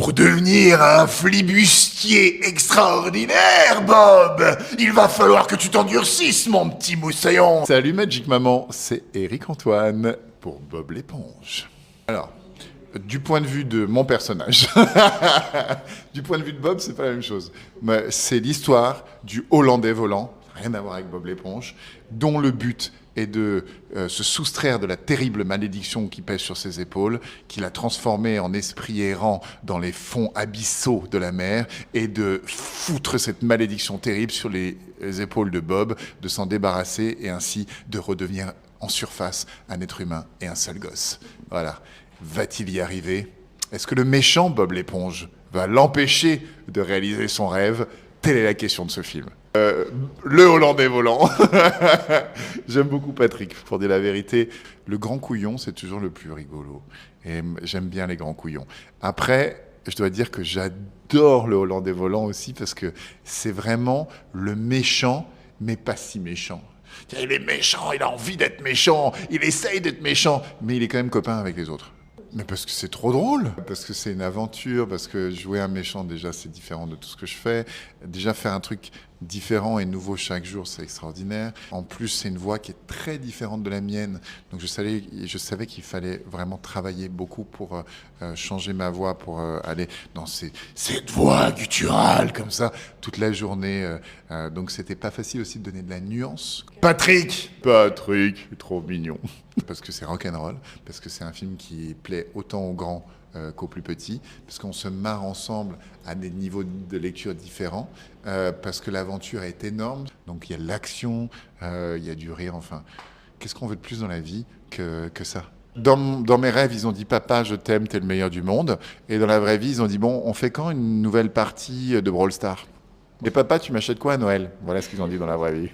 Pour devenir un flibustier extraordinaire, Bob, il va falloir que tu t'endurcisses, mon petit moussaillon. Salut Magic Maman, c'est Eric Antoine pour Bob l'éponge. Alors, du point de vue de mon personnage, du point de vue de Bob, c'est pas la même chose. Mais c'est l'histoire du Hollandais volant, rien à voir avec Bob l'éponge, dont le but est de se soustraire de la terrible malédiction qui pèse sur ses épaules, qu'il a transformé en esprit errant dans les fonds abyssaux de la mer, et de foutre cette malédiction terrible sur les épaules de Bob, de s'en débarrasser et ainsi de redevenir en surface un être humain et un seul gosse. Voilà. Va-t-il y arriver? Est-ce que le méchant Bob l'éponge va l'empêcher de réaliser son rêve? Telle est la question de ce film. Le Hollandais volant. J'aime beaucoup Patrick, pour dire la vérité. Le grand couillon, c'est toujours le plus rigolo. Et j'aime bien les grands couillons. Après, je dois dire que j'adore le Hollandais volant aussi, parce que c'est vraiment le méchant, mais pas si méchant. Il est méchant, il a envie d'être méchant, il essaye d'être méchant, mais il est quand même copain avec les autres. Mais parce que c'est trop drôle, parce que c'est une aventure, parce que jouer un méchant, déjà, c'est différent de tout ce que je fais. Déjà, faire un truc différent et nouveau chaque jour, c'est extraordinaire. En plus, c'est une voix qui est très différente de la mienne. Donc, je savais qu'il fallait vraiment travailler beaucoup pour changer ma voix, pour aller dans cette voix gutturale, comme ça, toute la journée. Donc, c'était pas facile aussi de donner de la nuance. Patrick, trop mignon. Parce que c'est rock'n'roll, parce que c'est un film qui plaît autant aux grands qu'aux plus petits, parce qu'on se marre ensemble à des niveaux de lecture différents, parce que l'aventure est énorme. Donc il y a l'action, il y a du rire, enfin, qu'est-ce qu'on veut de plus dans la vie que ça? Dans mes rêves, ils ont dit « Papa, je t'aime, t'es le meilleur du monde ». Et dans la vraie vie, ils ont dit « Bon, on fait quand une nouvelle partie de Brawl Stars ?» Et papa, tu m'achètes quoi à Noël? Voilà ce qu'ils ont dit dans la vraie vie.